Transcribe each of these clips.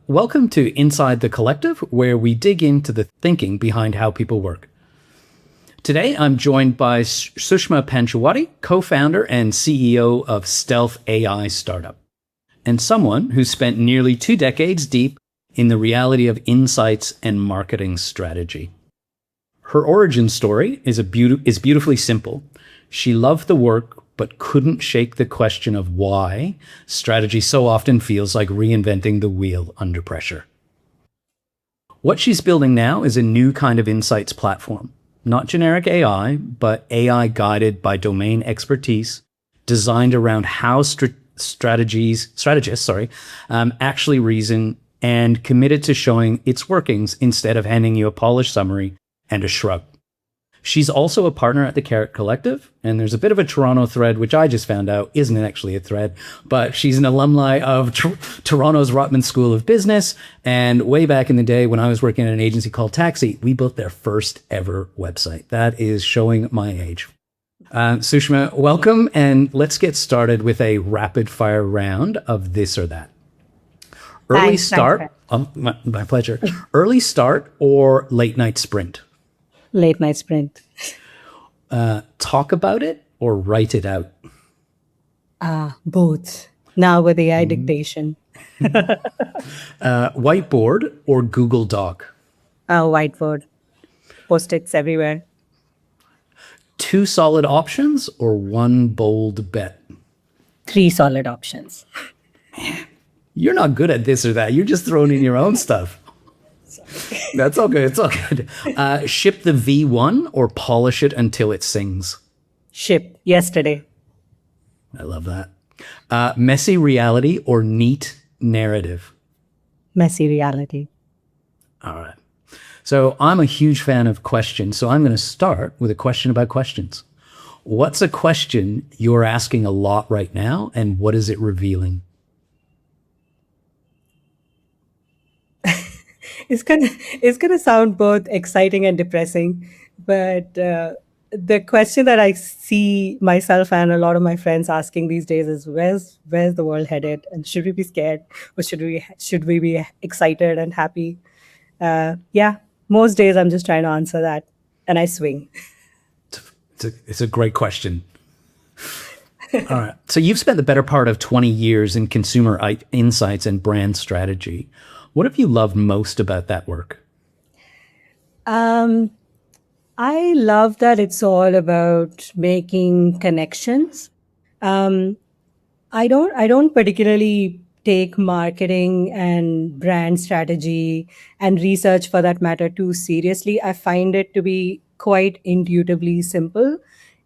Welcome to Inside the Collective, where we dig into the thinking behind how people work. Today, I'm joined by Sushma Panchawati, co-founder and CEO of Stealth AI startup, and someone who spent nearly 2 decades deep in the reality of insights and marketing strategy. Her origin story is beautifully simple. She loved the work, but couldn't shake the question of why strategy so often feels like reinventing the wheel under pressure. What she's building now is a new kind of insights platform, not generic AI, but AI guided by domain expertise, designed around how strategists actually reason, and committed to showing its workings instead of handing you a polished summary and a shrug. She's also a partner at the Carrot Collective, and there's a bit of a Toronto thread, which I just found out isn't actually a thread, but she's an alumni of Toronto's Rotman School of Business, and way back in the day when I was working at an agency called Taxi, we built their first ever website. That is showing my age. Sushma, welcome, and let's get started with a rapid fire round of this or that. Early start, my pleasure. Early start or late night sprint? Late night sprint. Talk about it or write it out? Both. Now with AI dictation. Whiteboard or Google Doc? Whiteboard. Post-its everywhere. 2 solid options or 1 bold bet? 3 solid options. You're not good at this or that. You're just throwing in your own stuff. That's all good. It's all good. Ship the V1 or polish it until it sings? Ship yesterday. I love that. Messy reality or neat narrative? Messy reality. All right. So I'm a huge fan of questions. So I'm going to start with a question about questions. What's a question you're asking a lot right now, and what is it revealing? It's gonna sound both exciting and depressing, but the question that I see myself and a lot of my friends asking these days is where's the world headed, and should we be scared or should we be excited and happy? Yeah, most days I'm just trying to answer that, and I swing. It's a great question. All right. So you've spent the better part of 20 years in consumer insights and brand strategy. What have you loved most about that work? I love that it's all about making connections. Um, I don't particularly take marketing and brand strategy and research for that matter too seriously. I find it to be quite intuitively simple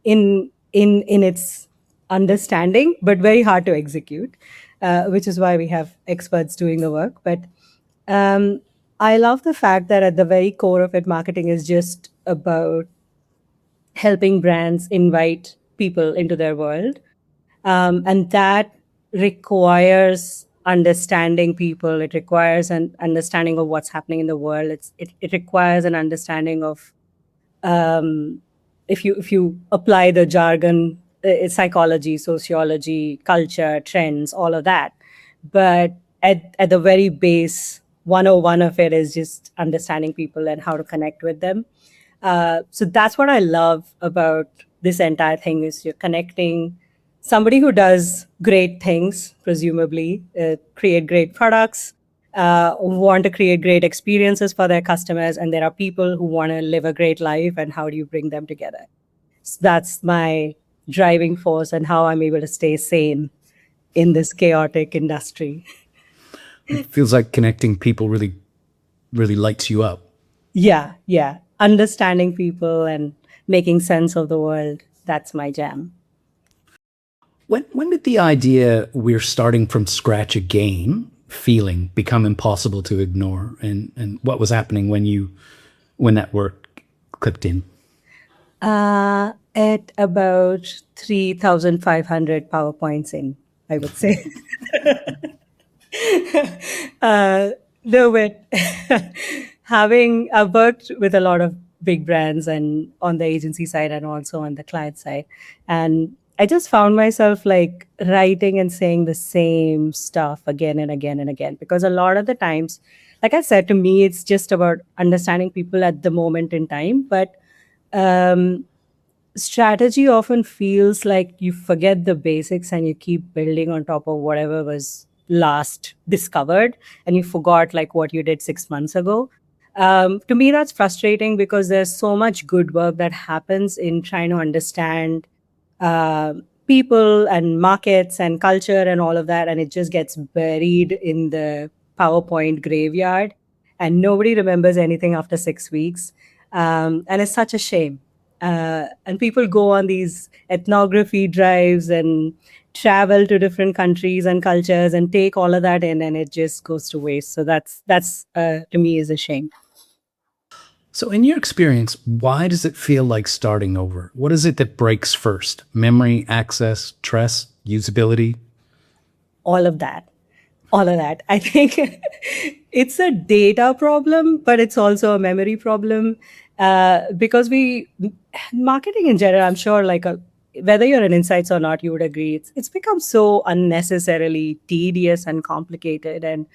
in its understanding, but very hard to execute, which is why we have experts doing the work. But um, I love the fact that at the very core of it, marketing is just about helping brands invite people into their world. And that requires understanding people. It requires an understanding of what's happening in the world. It requires an understanding of um, if you apply the jargon, it's psychology, sociology, culture, trends, all of that. But at the very base, 101 of it is just understanding people and how to connect with them. So that's what I love about this entire thing is you're connecting somebody who does great things, presumably create great products, want to create great experiences for their customers, and there are people who want to live a great life, and how do you bring them together? So that's my driving force and how I'm able to stay sane in this chaotic industry. It feels like connecting people really, really lights you up. Yeah, yeah. Understanding people and making sense of the world. That's my jam. When did the idea we're starting from scratch again feeling become impossible to ignore? And what was happening when that work clicked in? At about 3,500 PowerPoints in, I would say. uh, no, but I've worked with a lot of big brands and on the agency side and also on the client side. And I just found myself like writing and saying the same stuff again and again and again, because a lot of the times, like I said, to me, it's just about understanding people at the moment in time. But um, strategy often feels like you forget the basics and you keep building on top of whatever was last discovered, and you forgot like what you did 6 months ago. To me, that's frustrating because there's so much good work that happens in trying to understand uh, people and markets and culture and all of that, and it just gets buried in the PowerPoint graveyard, and nobody remembers anything after 6 weeks. And it's such a shame. And people go on these ethnography drives and travel to different countries and cultures and take all of that in, and it just goes to waste. So that's to me is a shame. So, in your experience, why does it feel like starting over? What is it that breaks first? Memory, access, trust, usability? All of that. All of that. I think it's a data problem, but it's also a memory problem, because marketing in general, I'm sure, whether you're in insights or not, you would agree, it's become so unnecessarily tedious and complicated. And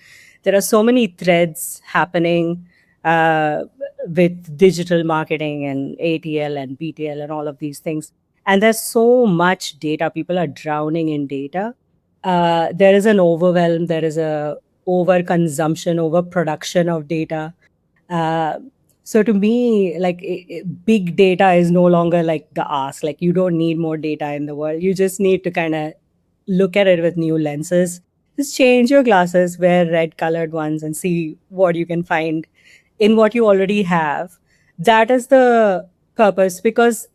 there are so many threads happening uh, with digital marketing and ATL and BTL and all of these things. And there's so much data. People are drowning in data. There is an overwhelm, there is a overconsumption, overproduction of data. Uh, so to me, big data is no longer like the ask. Like you don't need more data in the world. You just need to kind of look at it with new lenses. Just change your glasses, wear red colored ones, and see what you can find in what you already have. That is the purpose, because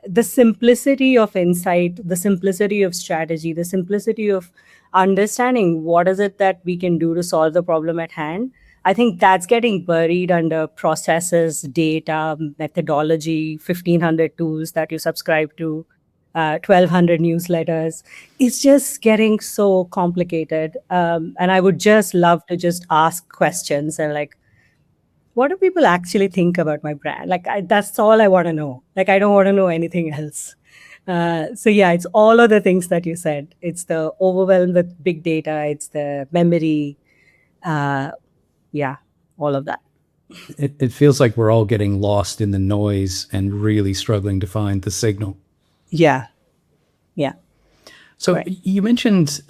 the simplicity of insight, the simplicity of strategy, the simplicity of understanding what is it that we can do to solve the problem at hand, I think that's getting buried under processes, data, methodology, 1,500 tools that you subscribe to, 1,200 newsletters. It's just getting so complicated. And I would just love to just ask questions and like, what do people actually think about my brand? That's all I want to know. Like, I don't want to know anything else. So yeah, it's all of the things that you said. It's the overwhelm with big data. It's the memory. Uh, yeah, all of that. It feels like we're all getting lost in the noise and really struggling to find the signal. Yeah, yeah, So, right. you mentioned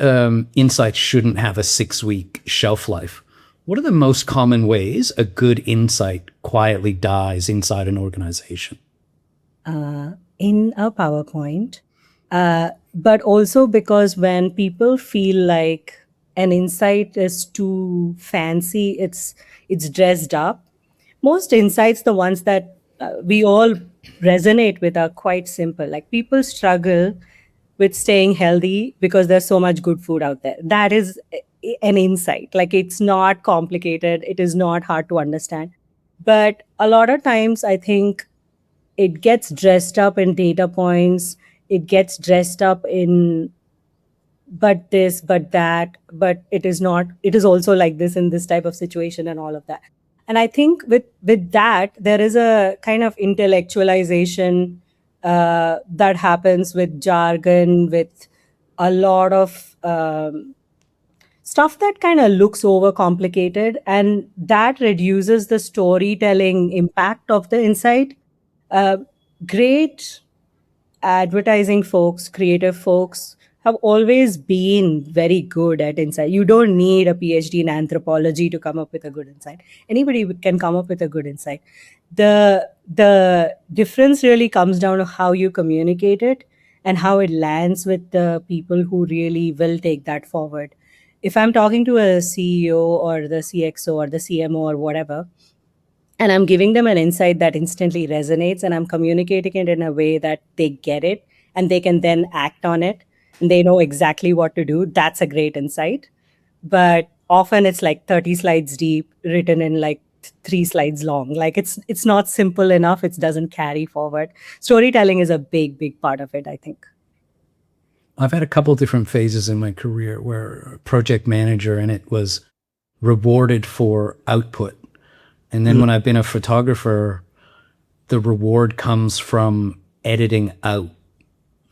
insights shouldn't have a 6 week shelf life. What are the most common ways a good insight quietly dies inside an organization? In a PowerPoint, but also because when people feel like an insight is too fancy, it's dressed up. Most insights, the ones that we all resonate with, are quite simple. Like people struggle with staying healthy because there's so much good food out there. That is an insight. Like it's not complicated. It is not hard to understand. But a lot of times, I think it gets dressed up in data points. It gets dressed up in but this, but that, but it is not. It is also like this in this type of situation and all of that. And I think with that, there is a kind of intellectualization that happens with jargon, with a lot of stuff that kind of looks overcomplicated, and that reduces the storytelling impact of the insight. Uh, Great advertising folks, creative folks have always been very good at insight. You don't need a PhD in anthropology to come up with a good insight. Anybody can come up with a good insight. The difference really comes down to how you communicate it and how it lands with the people who really will take that forward. If I'm talking to a CEO or the CXO or the CMO or whatever, and I'm giving them an insight that instantly resonates, and I'm communicating it in a way that they get it and they can then act on it and they know exactly what to do, that's a great insight. But often it's like 30 slides deep, written in like 3 slides long. Like it's not simple enough. It doesn't carry forward. Storytelling is a big part of it, I think. I've had a couple different phases in my career where a project manager and it was rewarded for output. And then when I've been a photographer, the reward comes from editing out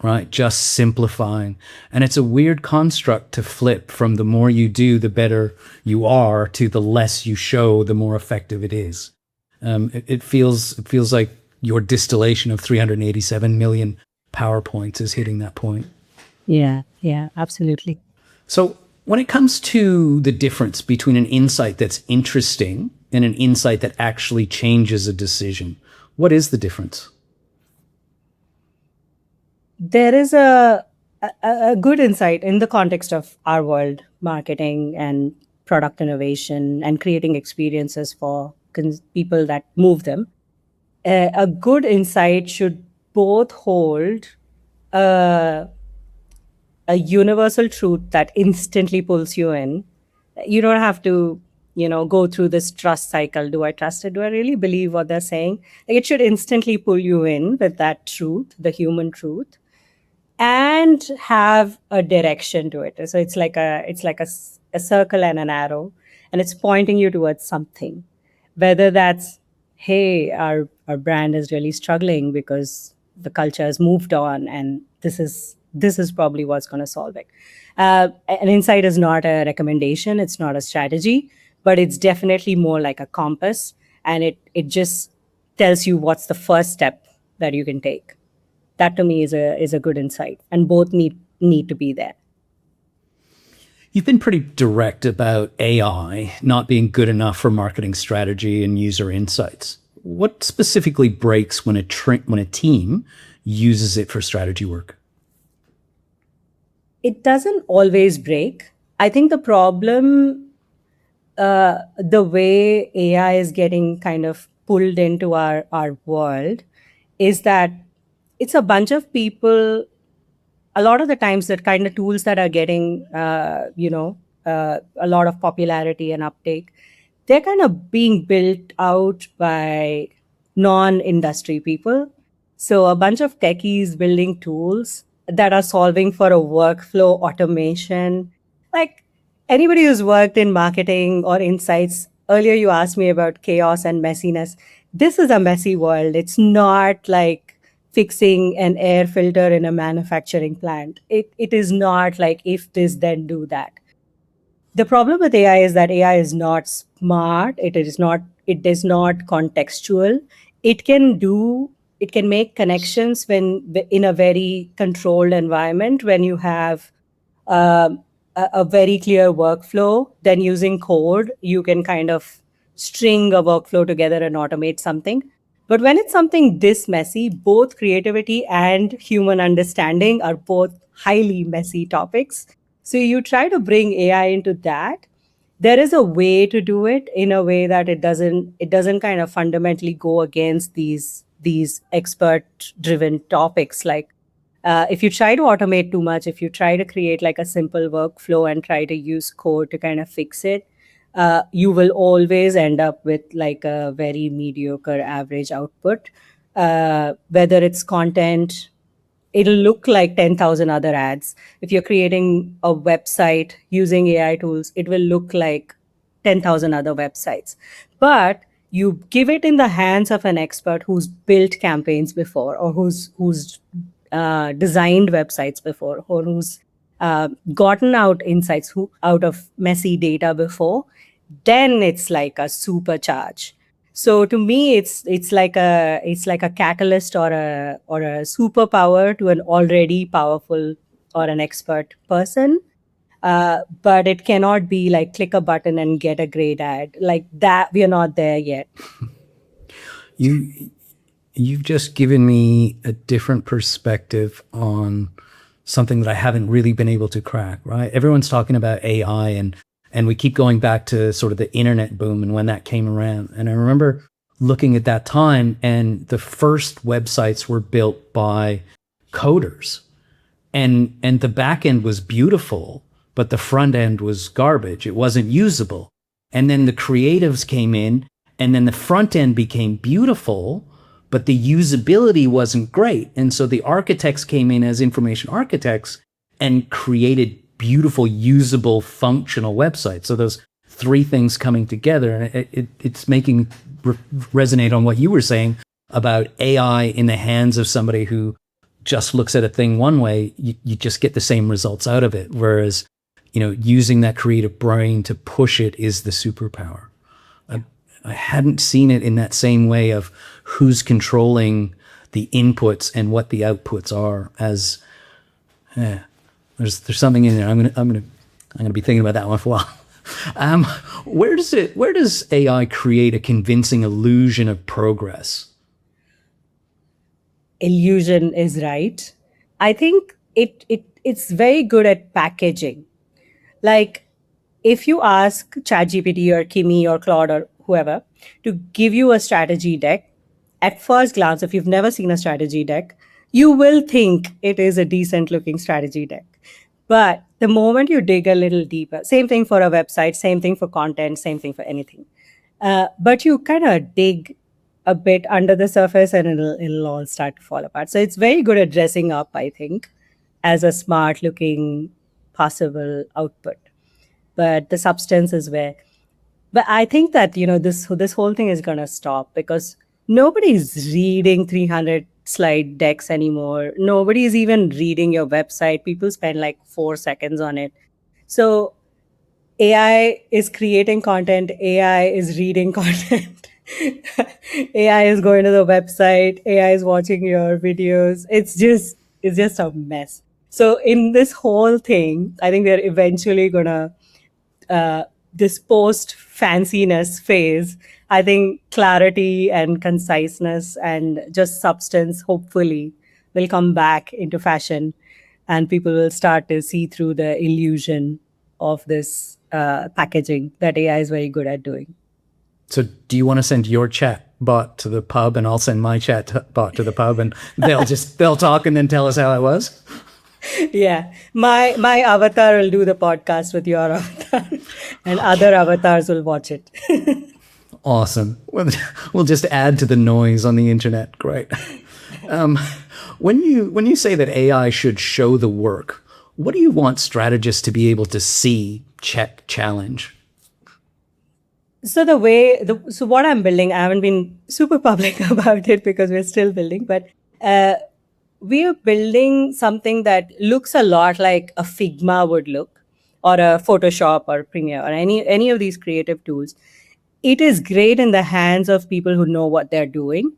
right? Just simplifying. And it's a weird construct to flip from the more you do, the better you are, to the less you show, the more effective it is. It feels like your distillation of 387 million PowerPoints is hitting that point. Yeah, absolutely. So when it comes to the difference between an insight that's interesting and an insight that actually changes a decision, what is the difference? There is a good insight in the context of our world, marketing and product innovation and creating experiences for people that move them. A good insight should both hold a, a universal truth that instantly pulls you in. You don't have to, go through this trust cycle. Do I trust it? Do I really believe what they're saying? Like, it should instantly pull you in with that truth, the human truth, and have a direction to it. So it's like a circle and an arrow, and it's pointing you towards something. Whether that's, hey, our brand is really struggling because the culture has moved on, and this is probably what's going to solve it. An insight is not a recommendation, it's not a strategy, but it's definitely more like a compass, and it just tells you what's the first step that you can take. That to me is a good insight, and both need to be there. You've been pretty direct about AI not being good enough for marketing strategy and user insights. What specifically breaks when a team uses it for strategy work? It doesn't always break. I think the problem, the way AI is getting kind of pulled into our world, is that it's a bunch of people. A lot of the times, the kind of tools that are getting, a lot of popularity and uptake, they're kind of being built out by non-industry people. So a bunch of techies building tools that are solving for a workflow automation. Like, anybody who's worked in marketing or insights, earlier you asked me about chaos and messiness. This is a messy world. It's not like fixing an air filter in a manufacturing plant. It is not like if this, then do that. The problem with AI is that AI is not smart. It is not contextual. It can make connections when in a very controlled environment, when you have a very clear workflow. Then using code, you can kind of string a workflow together and automate something. But when it's something this messy, both creativity and human understanding are both highly messy topics. So you try to bring AI into that. There is a way to do it in a way that it doesn't kind of fundamentally go against these expert driven topics. Like, if you try to automate too much, if you try to create like a simple workflow and try to use code to kind of fix it, you will always end up with like a very mediocre average output. Whether it's content, it'll look like 10,000 other ads. If you're creating a website using AI tools, it will look like 10,000 other websites. But you give it in the hands of an expert who's built campaigns before, or who's designed websites before, or who's gotten out insights out of messy data before, then it's like a supercharge. So to me, it's like a catalyst or a superpower to an already powerful or an expert person. But it cannot be like click a button and get a great ad like that. We are not there yet. You you've just given me a different perspective on something that I haven't really been able to crack, right? Everyone's talking about AI and we keep going back to sort of the internet boom and when that came around. And I remember looking at that time and the first websites were built by coders and the back end was beautiful, but the front end was garbage. It wasn't usable. And then the creatives came in and then the front end became beautiful, but the usability wasn't great. And so the architects came in as information architects and created beautiful, usable, functional websites. So those three things coming together, and it's making resonate on what you were saying about AI in the hands of somebody who just looks at a thing one way, you just get the same results out of it. Whereas, using that creative brain to push it is the superpower. I hadn't seen it in that same way of who's controlling the inputs and what the outputs are. As there's something in there. I'm gonna be thinking about that one for a while. Where does AI create a convincing illusion of progress? Illusion is right. I think it's very good at packaging. Like if you ask ChatGPT or Kimi or Claude or whoever to give you a strategy deck, at first glance, if you've never seen a strategy deck, you will think it is a decent looking strategy deck. But the moment you dig a little deeper, same thing for a website, same thing for content, same thing for anything. But you kind of dig a bit under the surface and it'll all start to fall apart. So it's very good at dressing up, I think, as a smart looking possible output. But the substance is where. But I think that this whole thing is gonna stop because nobody's reading 300 slide decks anymore. Nobody's even reading your website. People spend like 4 seconds on it. So AI is creating content. AI is reading content. AI is going to the website. AI is watching your videos. It's just a mess. So in this whole thing, I think they're eventually gonna this post fanciness phase. I think clarity and conciseness and just substance hopefully will come back into fashion, and people will start to see through the illusion of this packaging that AI is very good at doing. So do you want to send your chat bot to the pub and I'll send my bot to the pub and they'll talk and then tell us how it was? Yeah, my avatar will do the podcast with your avatar, and other avatars will watch it. Awesome. We'll just add to the noise on the internet. Great. When you say that AI should show the work, what do you want strategists to be able to see, check, challenge? So so what I'm building, I haven't been super public about it because we're still building, but we are building something that looks a lot like a Figma would look, or a Photoshop or Premiere or any of these creative tools. It is great in the hands of people who know what they're doing.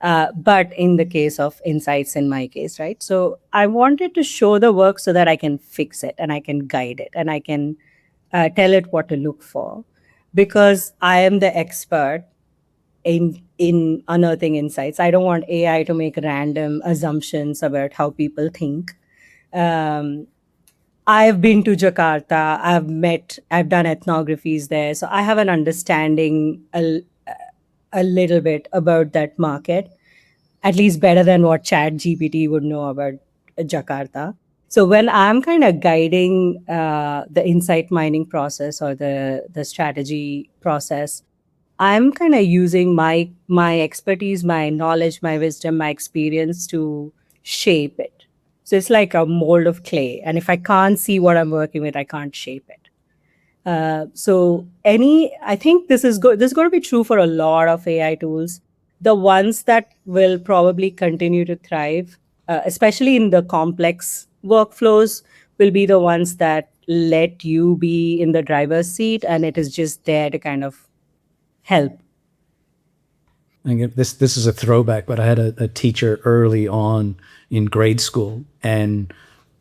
But in the case of insights, in my case, right? So I wanted to show the work so that I can fix it and I can guide it and I can tell it what to look for, because I am the expert in unearthing insights. I don't want AI to make random assumptions about how people think. Um, I've been to Jakarta. I've done ethnographies there, so I have an understanding a little bit about that market, at least better than what Chat GPT would know about Jakarta. So when I'm kind of guiding the insight mining process or the strategy process, I'm kind of using my expertise, my knowledge, my wisdom, my experience to shape it. So it's like a mold of clay, and if I can't see what I'm working with, I can't shape it. I think this is good. This is going to be true for a lot of AI tools. The ones that will probably continue to thrive, especially in the complex workflows, will be the ones that let you be in the driver's seat, and it is just there to kind of help. This is a throwback, but I had a teacher early on in grade school, and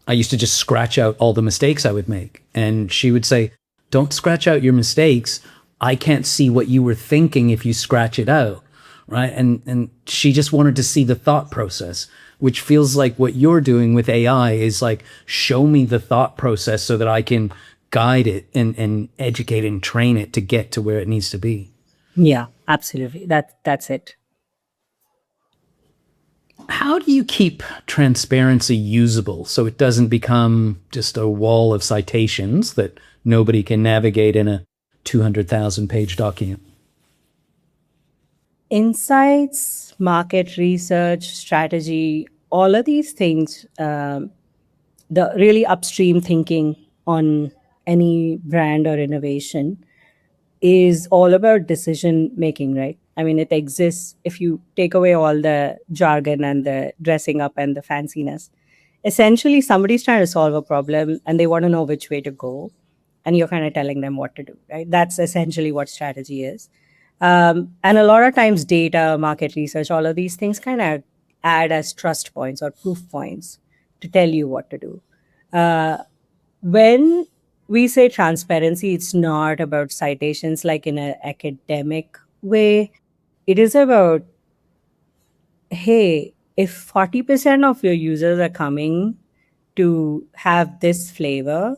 I used to just scratch out all the mistakes I would make. And she would say, "Don't scratch out your mistakes. I can't see what you were thinking if you scratch it out." Right. And she just wanted to see the thought process, which feels like what you're doing with AI is like, show me the thought process so that I can guide it and educate and train it to get to where it needs to be. Yeah, absolutely. That's it. How do you keep transparency usable so it doesn't become just a wall of citations that nobody can navigate in a 200,000 page document? Insights, market research, strategy, all of these things, the really upstream thinking on any brand or innovation is all about decision making, right? I mean, it exists if you take away all the jargon and the dressing up and the fanciness. Essentially, somebody's trying to solve a problem and they want to know which way to go, and you're kind of telling them what to do, right? That's essentially what strategy is. And a lot of times, data, market research, all of these things kind of add as trust points or proof points to tell you what to do. Uh, when we say transparency, it's not about citations like in an academic way. It is about, hey, if 40% of your users are coming to have this flavor,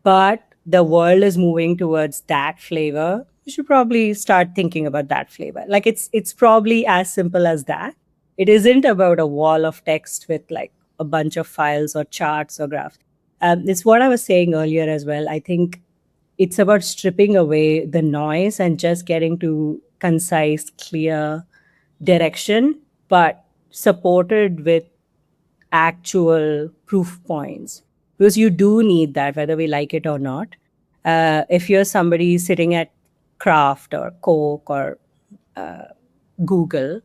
but the world is moving towards that flavor, you should probably start thinking about that flavor. Like it's probably as simple as that. It isn't about a wall of text with like a bunch of files or charts or graphs. It's what I was saying earlier as well. I think it's about stripping away the noise and just getting to concise, clear direction, but supported with actual proof points, because you do need that whether we like it or not. If you're somebody sitting at Craft or Coke or Google,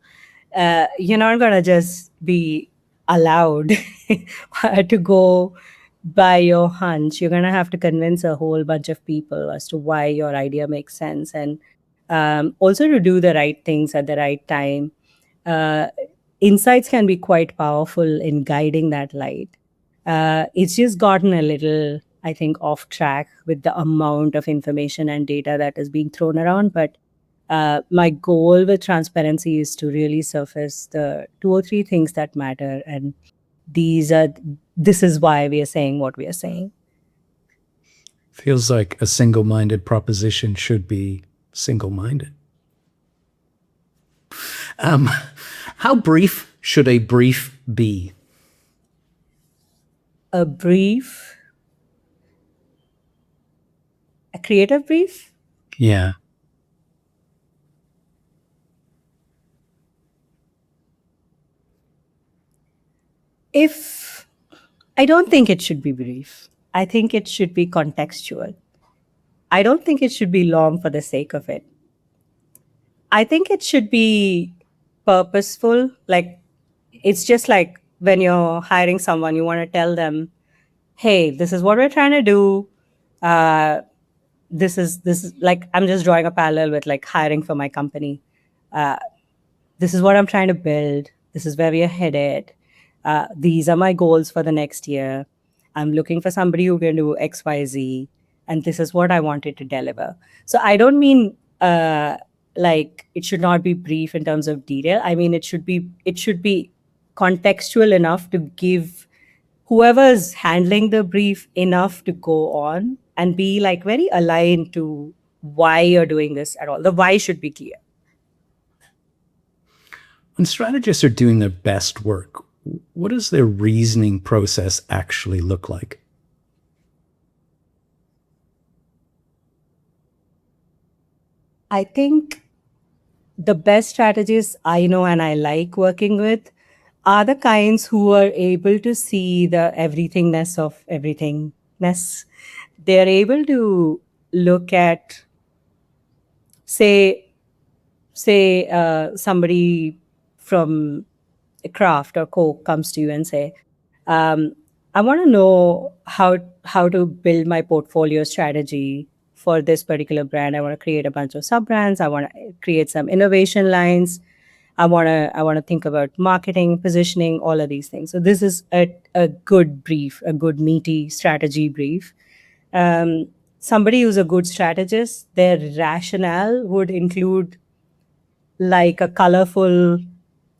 you're not going to just be allowed to go by your hunch. You're going to have to convince a whole bunch of people as to why your idea makes sense, and also to do the right things at the right time. uh, Insights can be quite powerful in guiding that light. It's just gotten a little, I think, off track with the amount of information and data that is being thrown around. But my goal with transparency is to really surface the two or three things that matter, and these are this is why we are saying what we are saying. Feels like a single-minded proposition should be single-minded. How brief should a brief be? A brief, a creative brief. Yeah. If I don't think it should be brief, I think it should be contextual. I don't think it should be long for the sake of it. I think it should be purposeful. Like, it's just like when you're hiring someone, you want to tell them, hey, this is what we're trying to do. Uh, this is like, I'm just drawing a parallel with like hiring for my company. This is what I'm trying to build. This is where we are headed. These are my goals for the next year. I'm looking for somebody who can do X, Y, Z, and this is what I wanted to deliver. So I don't mean like it should not be brief in terms of detail. I mean it should be contextual enough to give whoever's handling the brief enough to go on and be like very aligned to why you're doing this at all. The why should be clear. When strategists are doing their best work, what does their reasoning process actually look like? I think the best strategists I know and I like working with are the kinds who are able to see the everythingness of everythingness. They're able to look at, say, somebody from a Craft or Coke comes to you and say, um, I want to know how to build my portfolio strategy for this particular brand. I want to create a bunch of sub brands. I want to create some innovation lines. I want to think about marketing, positioning, all of these things. So this is a good brief, a good meaty strategy brief. Somebody who's a good strategist, their rationale would include like a colorful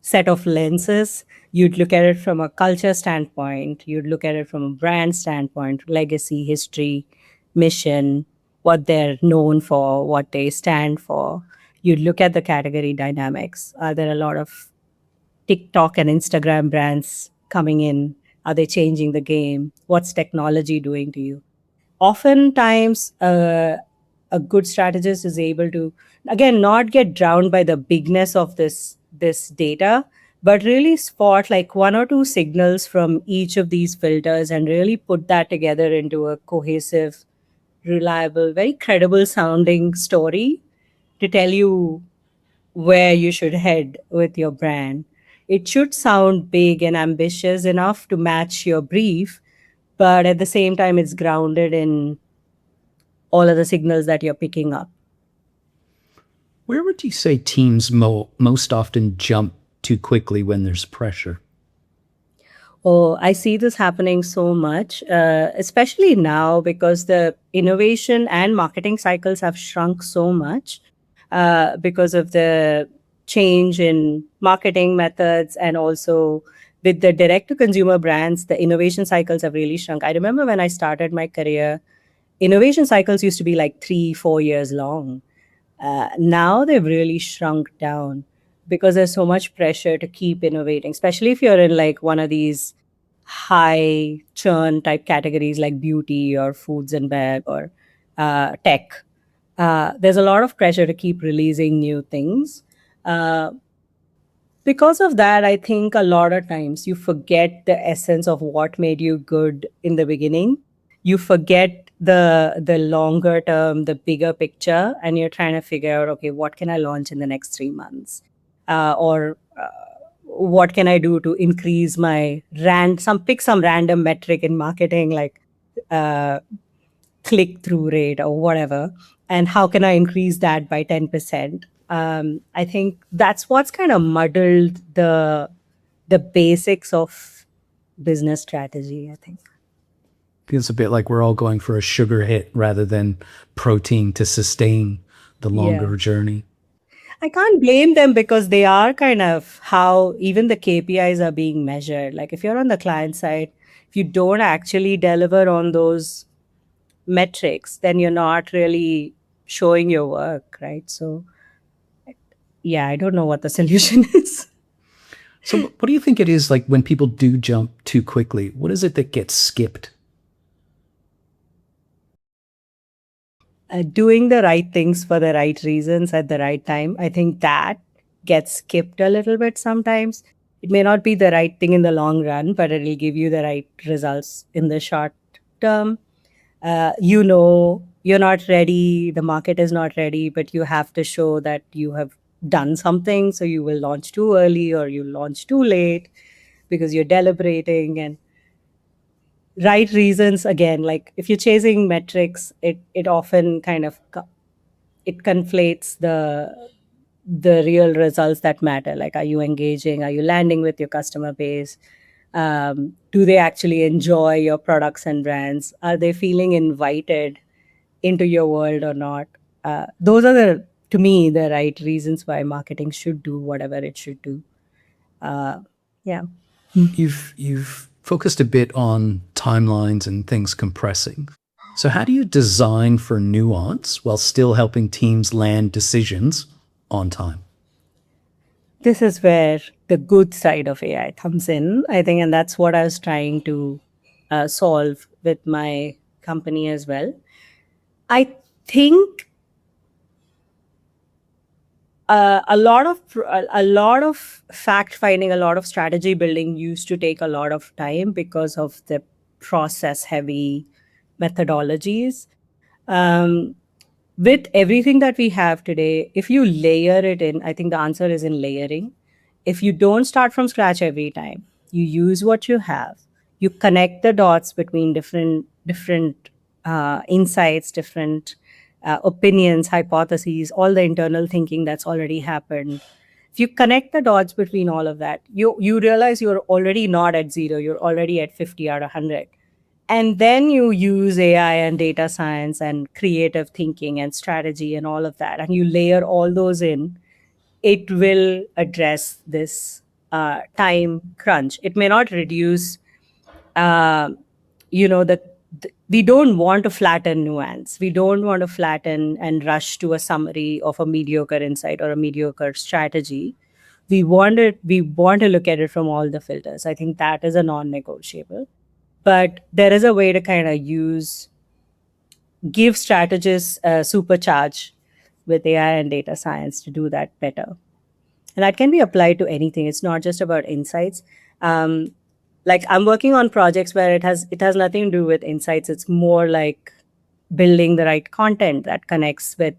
set of lenses. You'd look at it from a culture standpoint, you'd look at it from a brand standpoint, legacy, history, mission, what they're known for, what they stand for. You'd look at the category dynamics. Are there a lot of TikTok and Instagram brands coming in? Are they changing the game? What's technology doing to you? Oftentimes a good strategist is able to, again, not get drowned by the bigness of this data, but really spot like one or two signals from each of these filters and really put that together into a cohesive, reliable, very credible sounding story to tell you where you should head with your brand. It should sound big and ambitious enough to match your brief, but at the same time, it's grounded in all of the signals that you're picking up. Where would you say teams most often jump too quickly when there's pressure? Oh, I see this happening so much, especially now because the innovation and marketing cycles have shrunk so much because of the change in marketing methods, and also with the direct to consumer brands, the innovation cycles have really shrunk. I remember when I started my career, innovation cycles used to be like 3, 4 years long. Now they've really shrunk down because there's so much pressure to keep innovating, especially if you're in like one of these high churn type categories like beauty or foods and bag or tech. There's a lot of pressure to keep releasing new things. Uh, because of that, I think a lot of times you forget the essence of what made you good in the beginning. You forget the longer term, the bigger picture, and you're trying to figure out, okay, what can I launch in the next 3 months, or what can I do to increase my pick some random metric in marketing like uh, click through rate or whatever, and how can I increase that by 10%. I think that's what's kind of muddled the basics of business strategy, I think. Feels a bit like we're all going for a sugar hit rather than protein to sustain the Yeah, longer journey. I can't blame them because they are kind of how even the KPIs are being measured. Like if you're on the client side, if you don't actually deliver on those metrics, then you're not really showing your work, right? So yeah, I don't know what the solution is. So, what do you think it is like when people do jump too quickly? What is it that gets skipped? Doing the right things for the right reasons at the right time, I think that gets skipped a little bit sometimes. It may not be the right thing in the long run, but it will give you the right results in the short term. You're not ready, the market is not ready, but you have to show that you have done something. So you will launch too early or you launch too late because you're deliberating. And right reasons, again, like if you're chasing metrics, it often kind of it conflates the real results that matter. Like, are you engaging, are you landing with your customer base, do they actually enjoy your products and brands, are they feeling invited into your world or not. Those are the to me the right reasons why marketing should do whatever it should do. uh, yeah. You've focused a bit on timelines and things compressing. So, how do you design for nuance while still helping teams land decisions on time? This is where the good side of AI comes in, I think, and that's what I was trying to solve with my company as well. I think a lot of fact finding, a lot of strategy building used to take a lot of time because of the process heavy methodologies. Um, with everything that we have today, if you layer it in, I think the answer is in layering. If you don't start from scratch every time, you use what you have, you connect the dots between different insights, different opinions, hypotheses, all the internal thinking that's already happened. If you connect the dots between all of that, you realize you're already not at zero, you're already at 50 out of 100. And then you use AI and data science and creative thinking and strategy and all of that, and you layer all those in, it will address this time crunch. It may not reduce, uh, we don't want to flatten nuance. We don't want to flatten and rush to a summary of a mediocre insight or a mediocre strategy. We want to look at it from all the filters. I think that is a non-negotiable. But there is a way to kind of give strategists a supercharge with AI and data science to do that better. And that can be applied to anything. It's not just about insights. Um, like I'm working on projects where it has nothing to do with insights. It's more like building the right content that connects with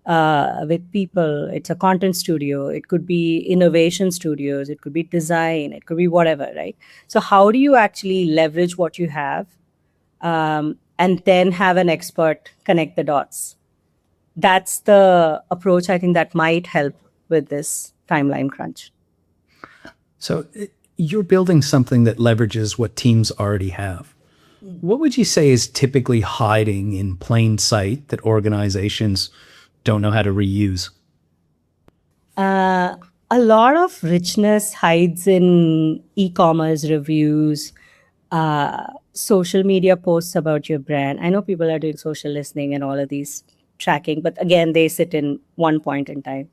with people. It's a content studio. It could be innovation studios. It could be design. It could be whatever, right? So, how do you actually leverage what you have and then have an expert connect the dots? That's the approach I think that might help with this timeline crunch. So you're building something that leverages what teams already have. What would you say is typically hiding in plain sight that organizations don't know how to reuse? A lot of richness hides in e-commerce reviews, social media posts about your brand. I know people are doing social listening and all of these tracking, but again, they sit in one point in time.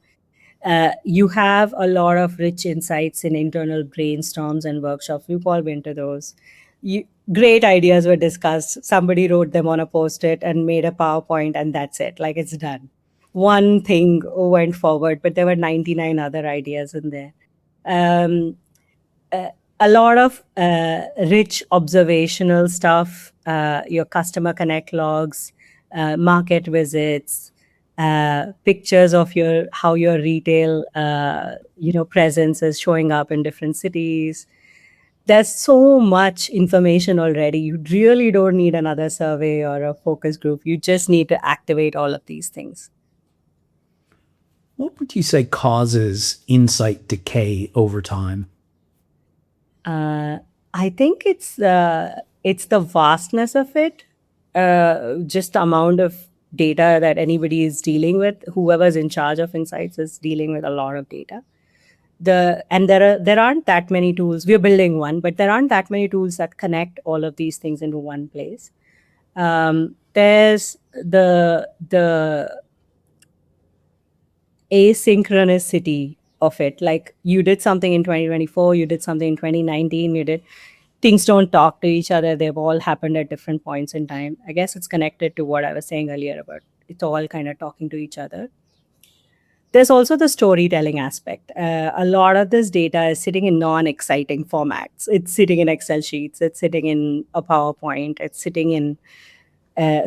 You have a lot of rich insights in internal brainstorms and workshops. We've all been to those. Great ideas were discussed. Somebody wrote them on a post-it and made a PowerPoint, and that's it. Like it's done. One thing went forward, but there were 99 other ideas in there. Um, a lot of rich observational stuff, your customer connect logs, market visits, pictures of your how your retail presence is showing up in different cities. There's so much information already. You really don't need another survey or a focus group. You just need to activate all of these things. What would you say causes insight decay over time? I think it's the vastness of it, just the amount of data that anybody is dealing with. Whoever's in charge of insights is dealing with a lot of data. There aren't that many tools. We're building one, but there aren't that many tools that connect all of these things into one place. There's the asynchronicity of it. Like you did something in 2024, you did something in 2019, you did things don't talk to each other. They've all happened at different points in time. I guess it's connected to what I was saying earlier about it's all kind of talking to each other. There's also the storytelling aspect. A lot of this data is sitting in non-exciting formats. It's sitting in Excel sheets. It's sitting in a PowerPoint. It's sitting in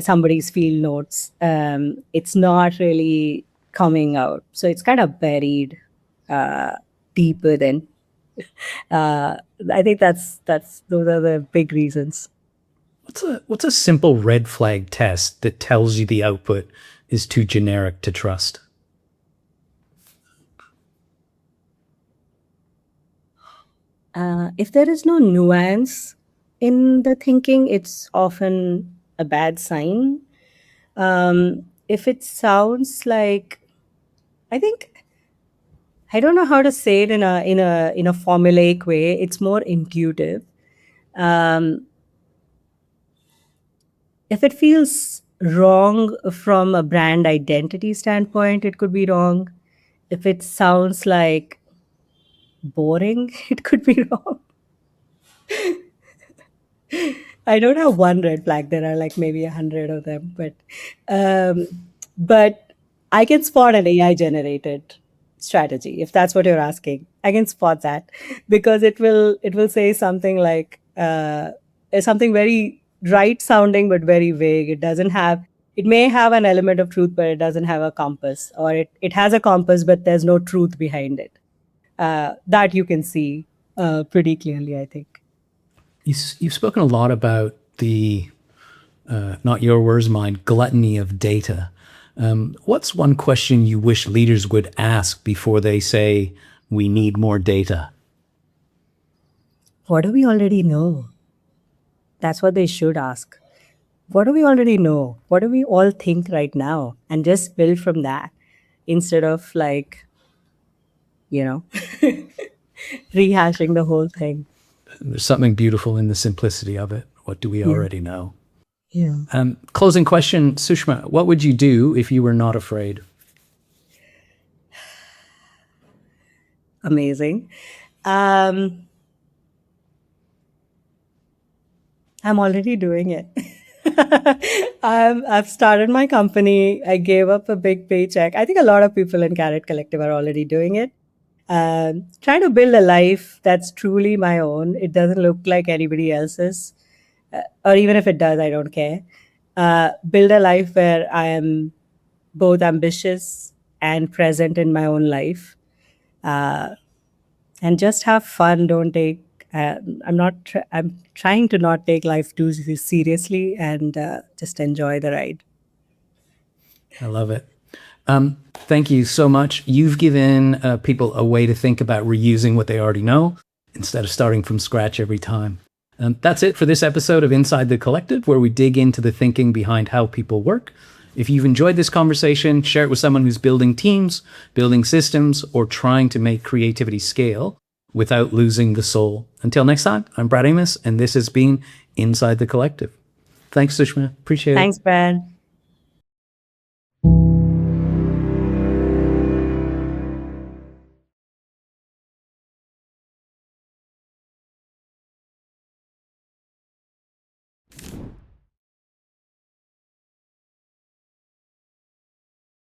somebody's field notes. It's not really coming out. So it's kind of buried deep within. I think that's those are the big reasons. What's a simple red flag test that tells you the output is too generic to trust? If there is no nuance in the thinking, it's often a bad sign. If it sounds like, I think I don't know how to say it in a formulaic way. It's more intuitive. Um, if it feels wrong from a brand identity standpoint, it could be wrong. If it sounds like boring, it could be wrong. I don't have one red flag. There are like maybe 100 of them, um, but I can spot an AI generated strategy if that's what you're asking. I can spot that because it will say something like something very right sounding but very vague. It may have an element of truth, but it doesn't have a compass, or it has a compass, but there's no truth behind it. That you can see pretty clearly, I think. You've spoken a lot about the, not your words, mine, gluttony of data. What's one question you wish leaders would ask before they say, we need more data? What do we already know? That's what they should ask. What do we already know? What do we all think right now? And just build from that instead of like, you know, rehashing the whole thing. There's something beautiful in the simplicity of it. What do we Yeah. already know? Yeah. Closing question, Sushma, what would you do if you were not afraid? Amazing. Um, I'm already doing it. I've started my company. I gave up a big paycheck. I think a lot of people in Carrot Collective are already doing it. Trying to build a life that's truly my own. It doesn't look like anybody else's, or even if it does, I don't care. Build a life where I am both ambitious and present in my own life. And just have fun. Don't take. I'm trying to not take life too seriously and just enjoy the ride. I love it. Thank you so much. You've given people a way to think about reusing what they already know instead of starting from scratch every time. That's it for this episode of Inside the Collective, where we dig into the thinking behind how people work. If you've enjoyed this conversation, share it with someone who's building teams, building systems, or trying to make creativity scale without losing the soul. Until next time, I'm Brad Amos, and this has been Inside the Collective. Thanks, Sushma. Appreciate it. Thanks, Brad.